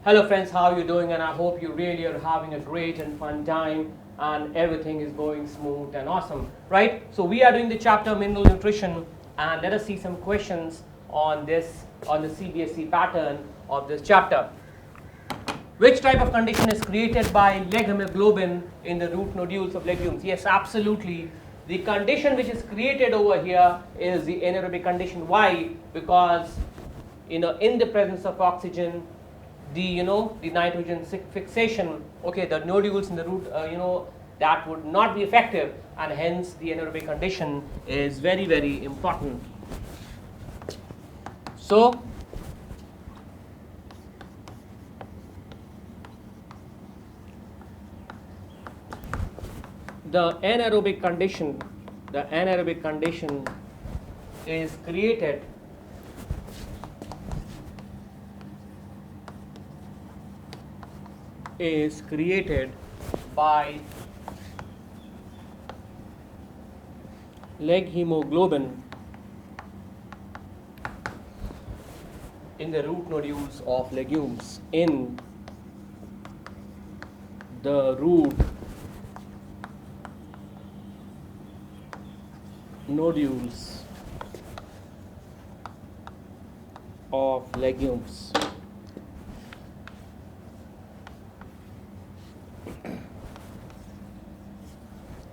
Hello friends, how are you doing? And I hope you really are having a great and fun time and everything is going smooth and awesome, right? So we are doing the chapter mineral nutrition, and let us see some questions on this, on the CBSE pattern of this chapter. Which type of condition is created by leg hemoglobin in the root nodules of legumes? Yes, absolutely. The condition which is created over here is the anaerobic condition. Why? Because in the presence of oxygen, the nitrogen fixation, okay, the nodules in the root, that would not be effective, and hence the anaerobic condition is very, very important. So the anaerobic condition is created by leg hemoglobin in the root nodules of legumes, in the root nodules of legumes.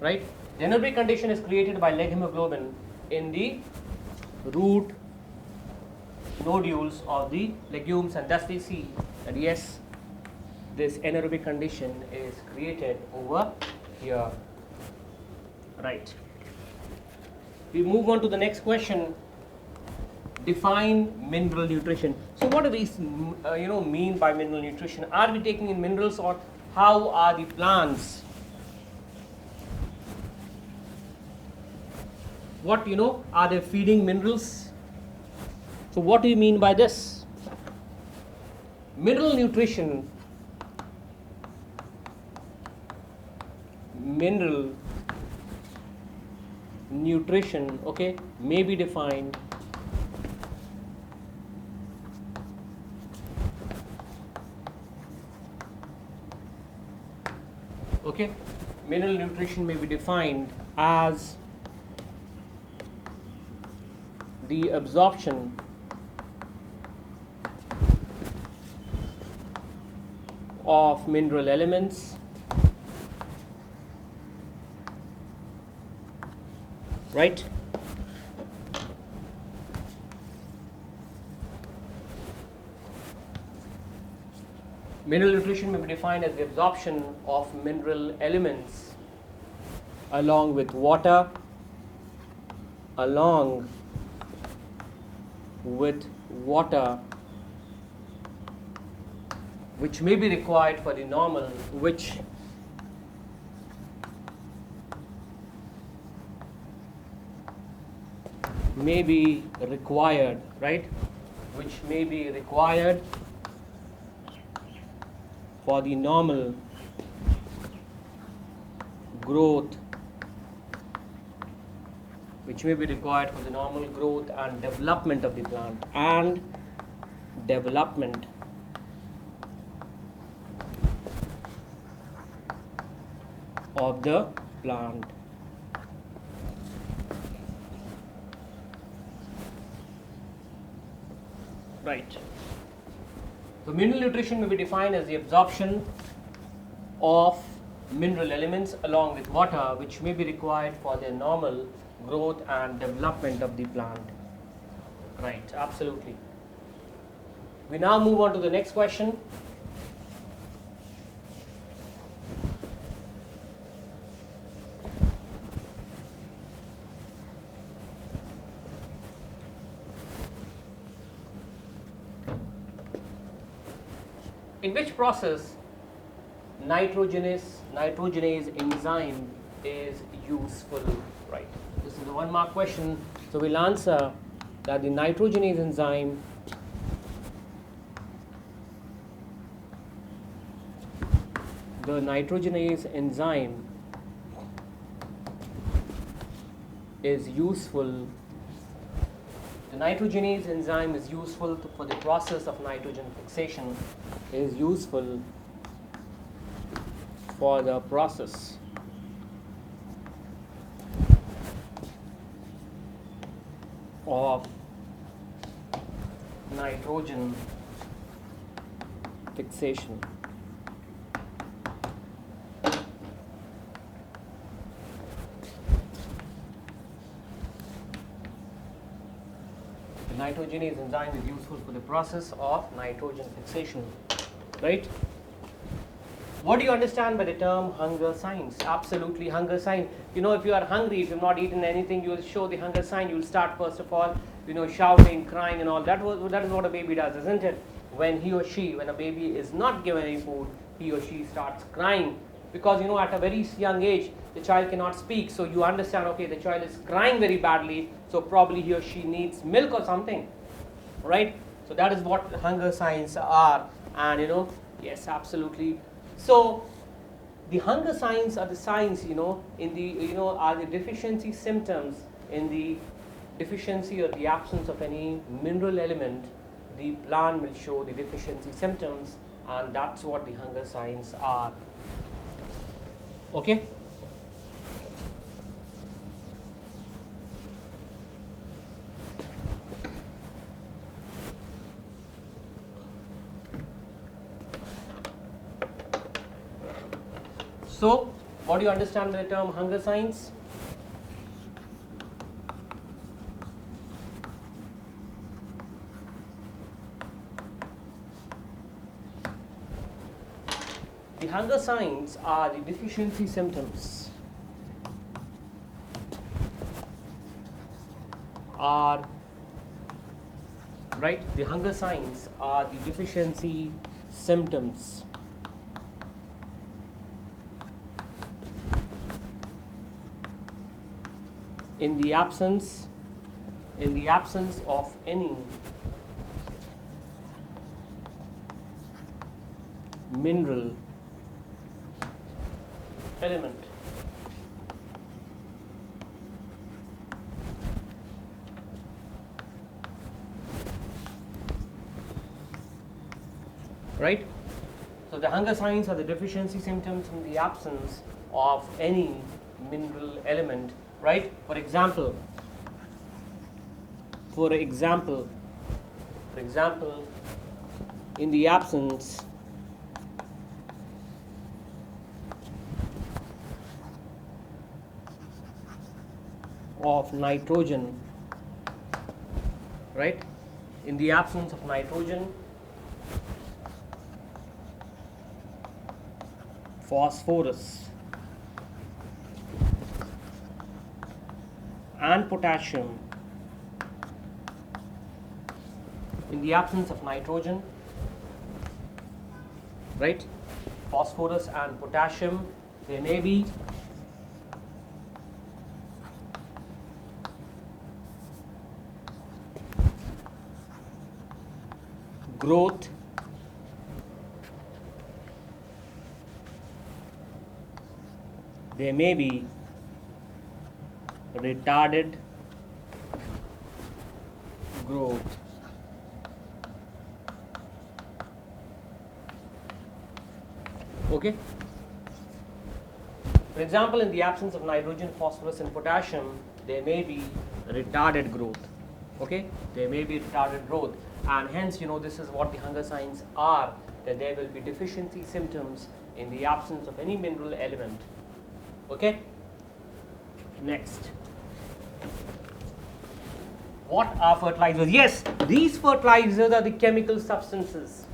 Right? The anaerobic condition is created by leg hemoglobin in the root nodules of the legumes, and thus we see that yes, this anaerobic condition is created over here. Right. We move on to the next question. Define mineral nutrition. So what do we mean by mineral nutrition? Are we taking in minerals, or how are the plants? What are they feeding minerals? So what do you mean by this? Mineral nutrition okay, may be defined mineral nutrition may be defined as the absorption of mineral elements right. Mineral nutrition may be defined as the absorption of mineral elements along with water, which may be required for the normal, may be required for the normal growth, and development of the plant, Right. So mineral nutrition may be defined as the absorption of mineral elements along with water, which may be required for their normal growth and development of the plant. Right, absolutely. We now move on to the next question. In which process nitrogenase enzyme is useful? Right. This is a 1-mark question. So we'll answer that the nitrogenase enzyme is useful. The nitrogenase enzyme is useful for the process of nitrogen fixation is useful for the process of nitrogen fixation. The nitrogenase enzyme is useful for the process of nitrogen fixation, right? What do you understand by the term hunger signs? Absolutely, hunger sign. You know, if you are hungry, if you've not eaten anything, you will show the hunger sign. You will start first of all, shouting, crying, and all. That is what a baby does, isn't it? When a baby is not given any food, he or she starts crying, because at a very young age, the child cannot speak. So you understand, okay, the child is crying very badly, so probably he or she needs milk or something, right? So that is what hunger signs are, and yes, absolutely. So the hunger signs are the signs, are the deficiency symptoms in the deficiency or the absence of any mineral element. The plant will show the deficiency symptoms, and that's what the hunger signs are. Okay? So, what do you understand by the term hunger signs? The hunger signs are the deficiency symptoms. The hunger signs are the deficiency symptoms in the absence of any mineral element. Right? So the hunger signs are the deficiency symptoms in the absence of any mineral element, right? For example, in the absence of nitrogen, right? In the absence of nitrogen, phosphorus and potassium. In the absence of nitrogen, right? Phosphorus and potassium, there may be growth, there may be retarded growth. Okay? For example, in the absence of nitrogen, phosphorus and potassium, there may be retarded growth. Okay? There may be retarded growth, and hence, this is what the hunger signs are, that there will be deficiency symptoms in the absence of any mineral element. Okay? Next. What are fertilizers? Yes, these fertilizers are the chemical substances.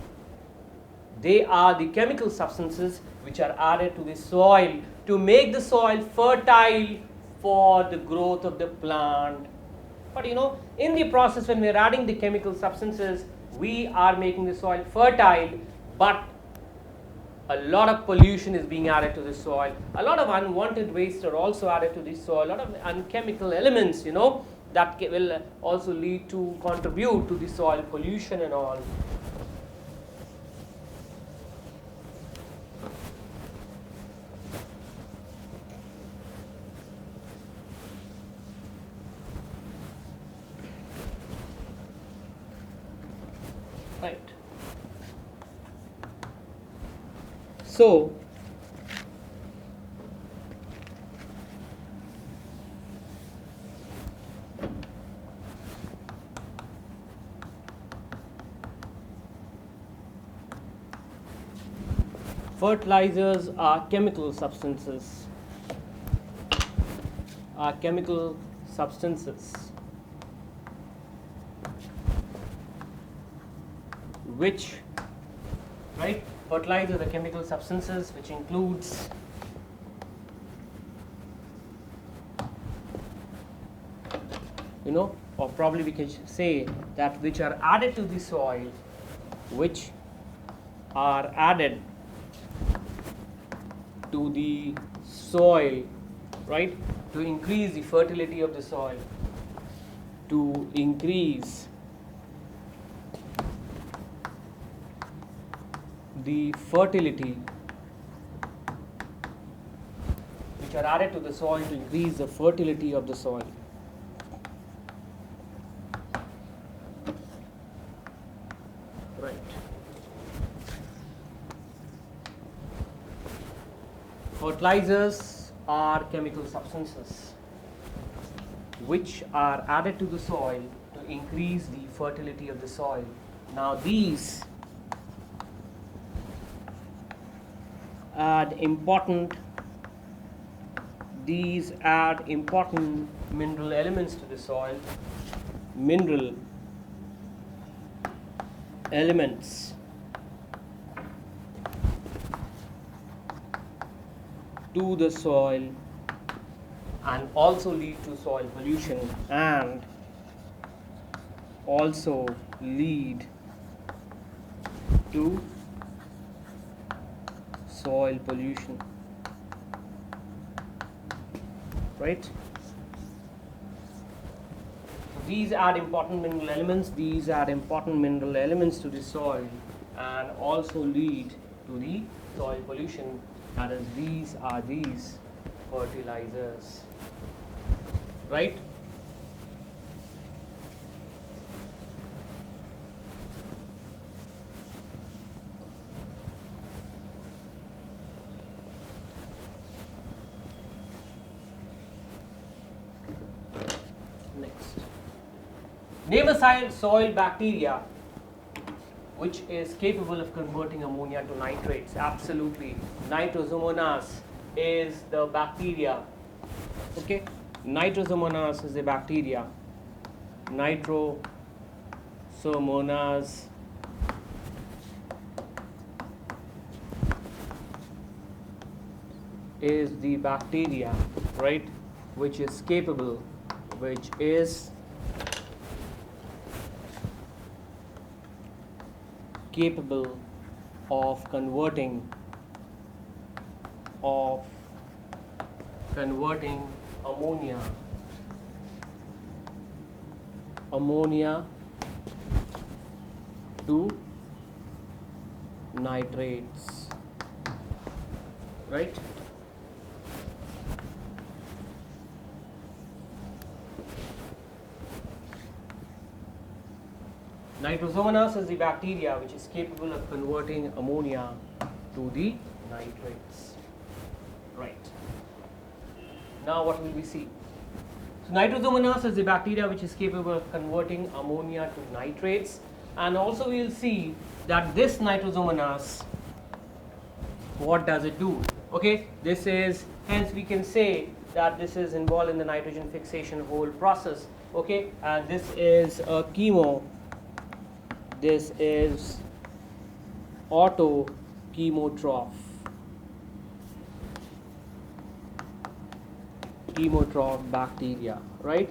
They are the chemical substances which are added to the soil to make the soil fertile for the growth of the plant. But in the process, when we are adding the chemical substances, we are making the soil fertile, but a lot of pollution is being added to the soil. A lot of unwanted waste are also added to the soil. A lot of unchemical elements, that will also lead to contribute to the soil pollution and all. Right. So fertilizers are chemical substances. Which, right? Fertilizers are chemical substances which includes or probably we can say that which are added to the soil, which are added to the soil, right, to increase the fertility of the soil, to increase the fertility, which are added to the soil to increase the fertility of the soil. Right. Fertilizers are chemical substances which are added to the soil to increase the fertility of the soil. Now these add important mineral elements to the soil. Mineral elements to the soil and also lead to soil pollution and also lead to soil pollution, right? These add important mineral elements. These add important mineral elements to the soil and also lead to the soil pollution. That is, these are these fertilizers, right? Next, name a soil bacteria which is capable of converting ammonia to nitrates. Absolutely, Nitrosomonas is the bacteria. Okay, Nitrosomonas is the bacteria. Nitrosomonas is the bacteria, right, which is capable of converting ammonia to nitrates, right? Nitrosomonas is the bacteria which is capable of converting ammonia to the nitrates. Right. Now what will we see? So Nitrosomonas is the bacteria which is capable of converting ammonia to nitrates, and also we will see that this Nitrosomonas, what does it do? Okay, this is, hence we can say that this is involved in the nitrogen fixation whole process. Okay, and this is a this is chemotroph bacteria, right?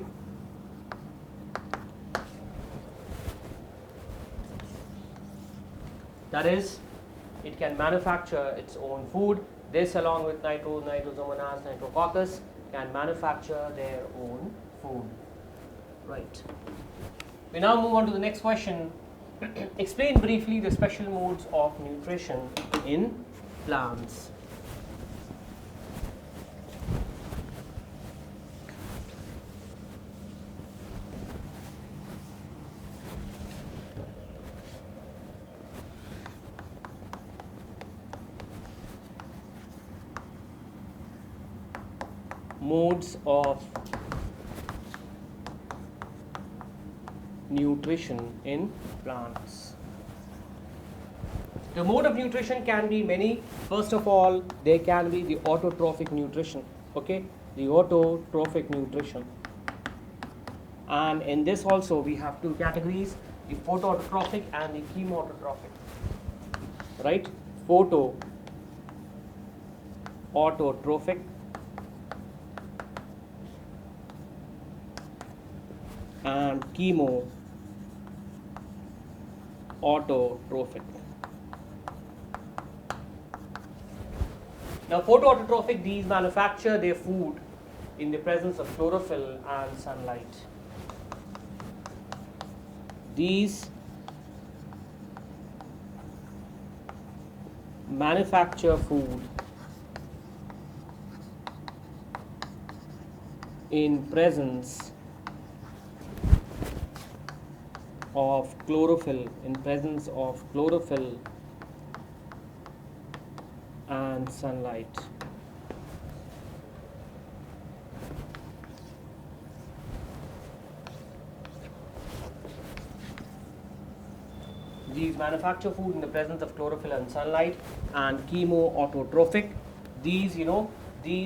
That is, it can manufacture its own food. This, along with Nitrosomonas, Nitrococcus, can manufacture their own food. Right. We now move on to the next question. Explain briefly the special modes of nutrition in plants. modes of nutrition in plants. The mode of nutrition can be many. First of all, there can be the autotrophic nutrition. Okay, the autotrophic nutrition. And in this also we have two categories, the photoautotrophic and the chemoautotrophic. Right? Photoautotrophic and chemoautotrophic. Now, photoautotrophic, these manufacture their food in the presence of chlorophyll and sunlight. These manufacture food in presence of chlorophyll, and sunlight. These manufacture food in the presence of chlorophyll and sunlight. And chemoautotrophic, these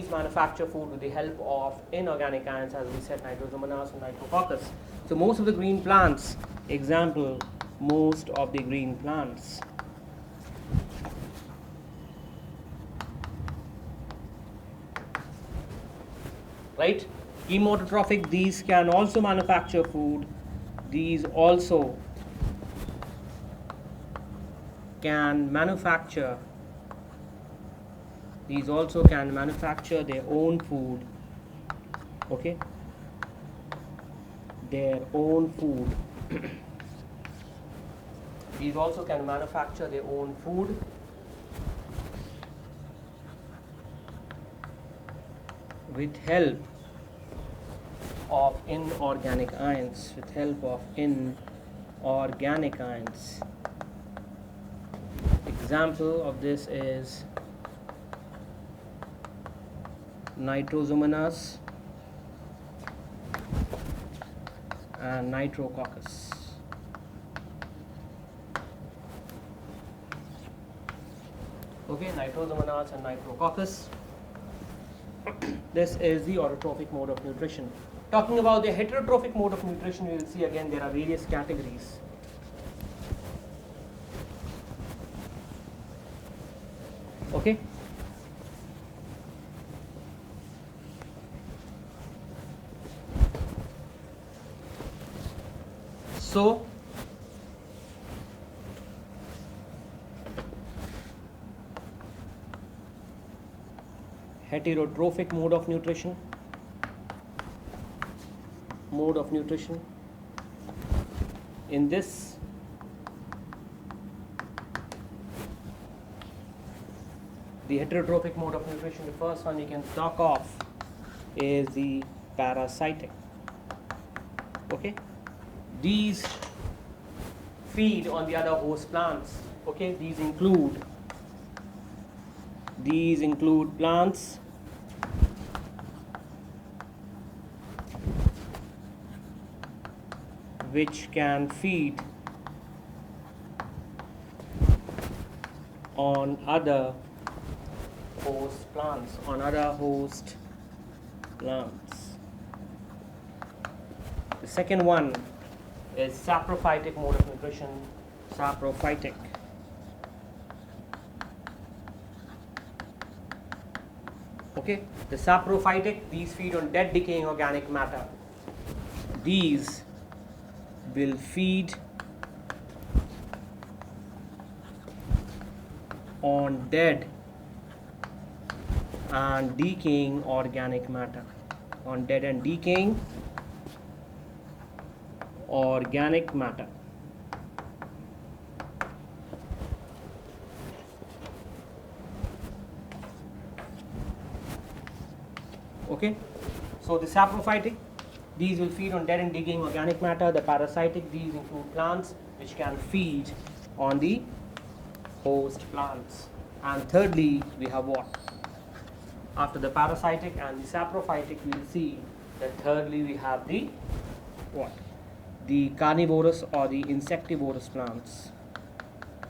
manufacture food with the help of inorganic ions, as we said, nitrosomonas and nitrococcus. So most of the green plants, example, most of the green plants. Right? Chemoautotrophic, these can also manufacture food. These also can manufacture their own food. Okay, their own food. These also can manufacture their own food with help of inorganic ions. Example of this is nitrosomonas and nitrococcus. Okay, nitrosomonas and nitrococcus. This is the autotrophic mode of nutrition. Talking about the heterotrophic mode of nutrition, we will see again there are various categories. Okay. So, heterotrophic mode of nutrition. In this, the heterotrophic mode of nutrition, the first one we can talk of is the parasitic. Okay, these feed on the other host plants. Okay, these include plants which can feed on other host plants. The second one is saprophytic mode of nutrition. Saprophytic. Okay, the saprophytic, these feed on dead decaying organic matter. These will feed on dead and decaying organic matter. Okay, so the saprophytic, these will feed on dead and decaying organic matter. The parasitic, these include plants which can feed on the host plants. And thirdly, we have what? After the parasitic and the saprophytic, we'll see that thirdly we have the what? The carnivorous or the insectivorous plants.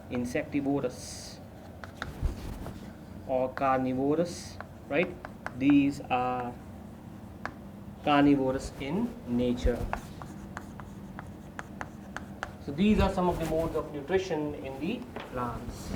Insectivorous or carnivorous, right? These are carnivorous in nature. So these are some of the modes of nutrition in the plants.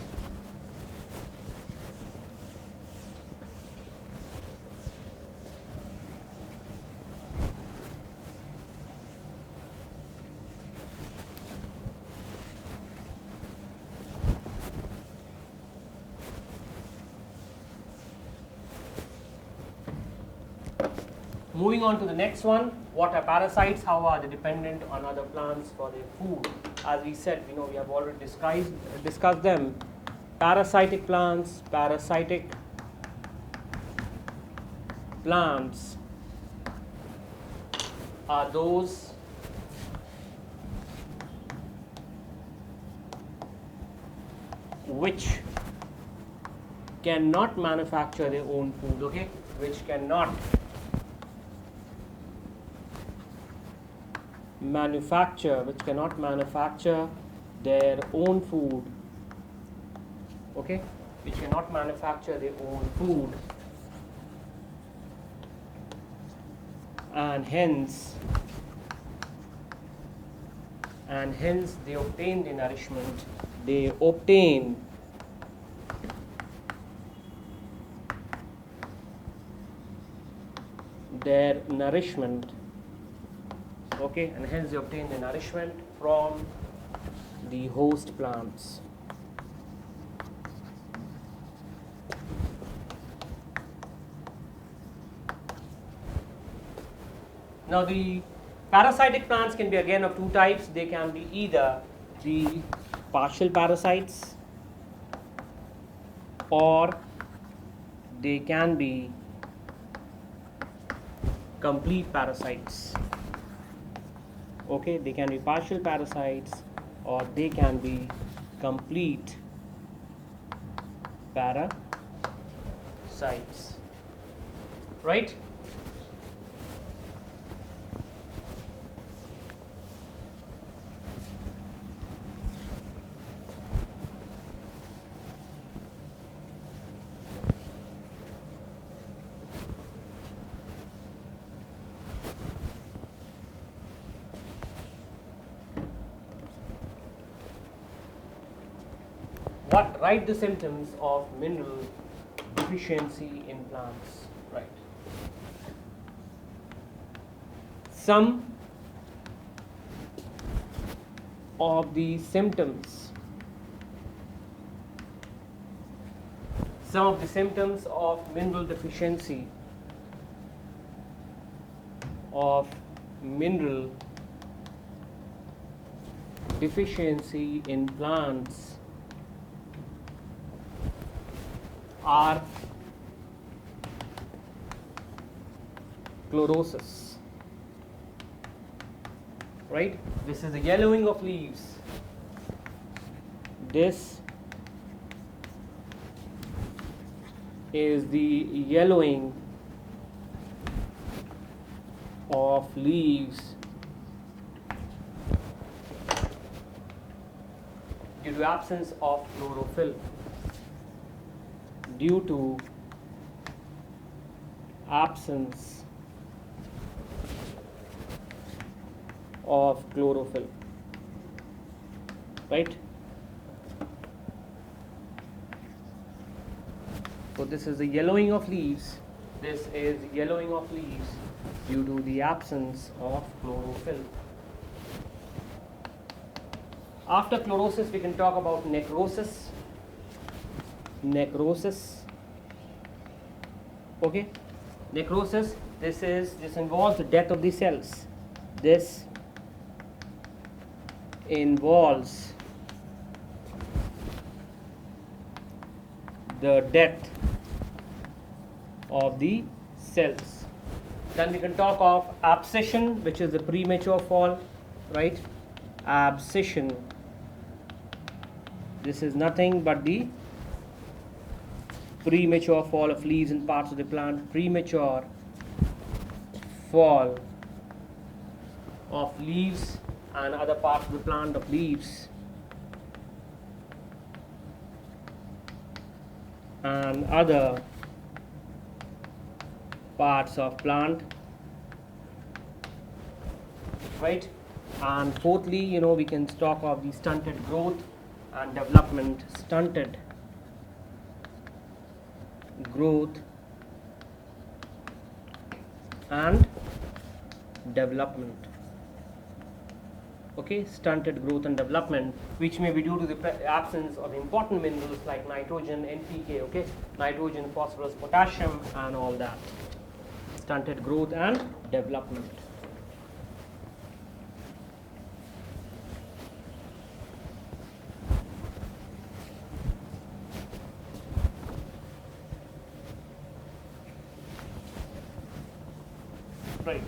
Moving on to the next one, what are parasites? How are they dependent on other plants for their food? As we said, we have already discussed them. Parasitic plants are those which cannot manufacture their own food, okay? Which cannot manufacture their own food, okay? Which cannot manufacture their own food, and hence they obtain the nourishment. They obtain their nourishment, okay, and hence they obtain the nourishment from the host plants. Now the parasitic plants can be again of two types. They can be either the partial parasites or they can be complete parasites. Okay, they can be partial parasites or they can be complete parasites, right? Write the symptoms of mineral deficiency in plants. Right. Some of the symptoms of mineral deficiency in plants are chlorosis, right? This is the yellowing of leaves. This is the yellowing of leaves due to absence of chlorophyll. Due to absence of chlorophyll, right? So this is the yellowing of leaves. This is yellowing of leaves due to the absence of chlorophyll. After chlorosis, we can talk about necrosis. Okay, necrosis, this involves the death of the cells. This involves the death of the cells. Then we can talk of abscission, which is the premature fall, right? Abscission, this is nothing but the premature fall of leaves in parts of the plant, premature fall of leaves and other parts of the plant of leaves and other parts of plant, right? And fourthly, we can talk of the stunted growth and development, stunted growth and development. Okay, stunted growth and development, which may be due to the absence of important minerals like nitrogen, NPK, okay, nitrogen, phosphorus, potassium, and all that. Stunted growth and development. Right.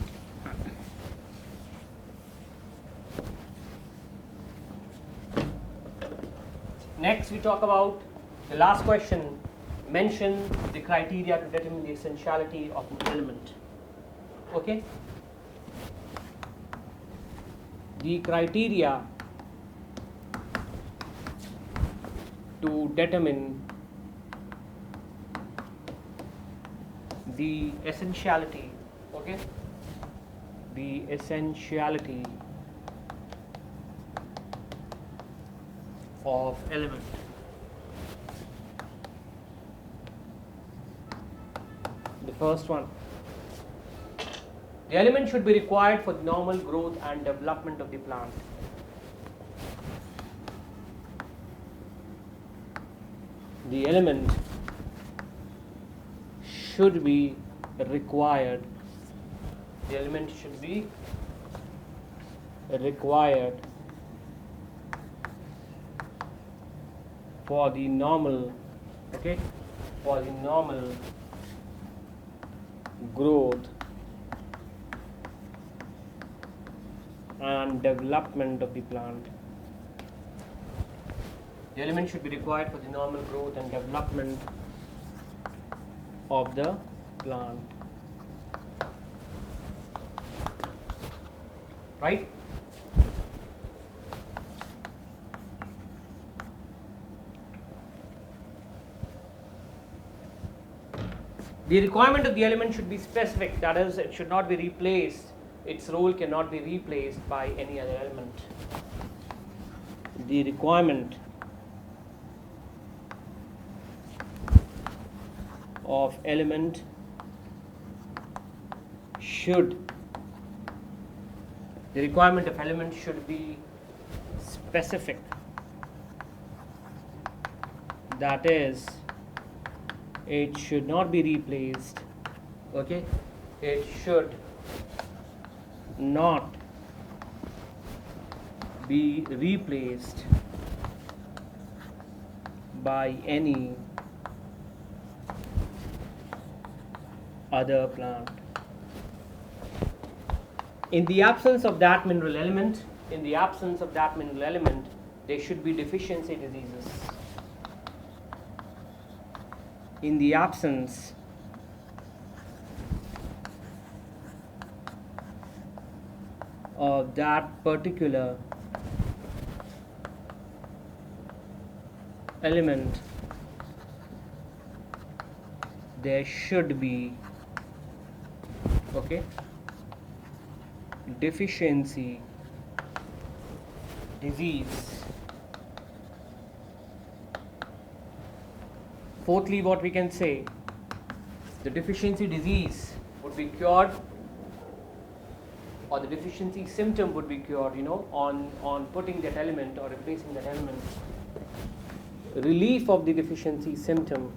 Next, we talk about the last question. Mention the criteria to determine the essentiality of an element. Okay? The criteria to determine the essentiality, okay? The essentiality of element. The first one, the element should be required for the normal growth and development of the plant. The element should be required. The element should be required for the normal, okay, for the normal growth and development of the plant. The element should be required for the normal growth and development of the plant. Right? The requirement of the element should be specific, that is, it should not be replaced, its role cannot be replaced by any other element. The requirement of element should be specific, that is, it should not be replaced, okay, it should not be replaced by any other plant. In the absence of that mineral element, there should be deficiency diseases. In the absence of that particular element, there should be, okay, deficiency disease. Fourthly, what we can say, the deficiency disease would be cured, or the deficiency symptom would be cured, on putting that element or replacing that element. Relief of the deficiency symptom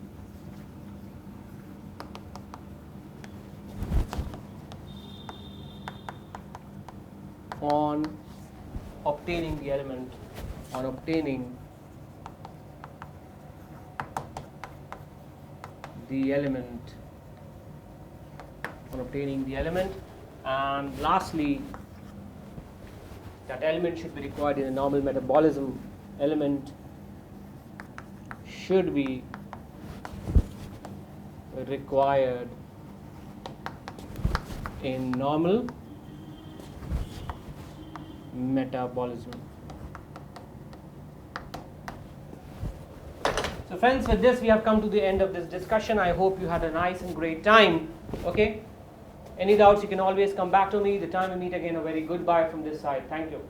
on obtaining the element, on obtaining the element, and lastly, that element should be required in a normal metabolism. Element should be required in normal metabolism. So friends, with this we have come to the end of this discussion. I hope you had a nice and great time. Okay? Any doubts, you can always come back to me. The time we meet again, a very goodbye from this side. Thank you.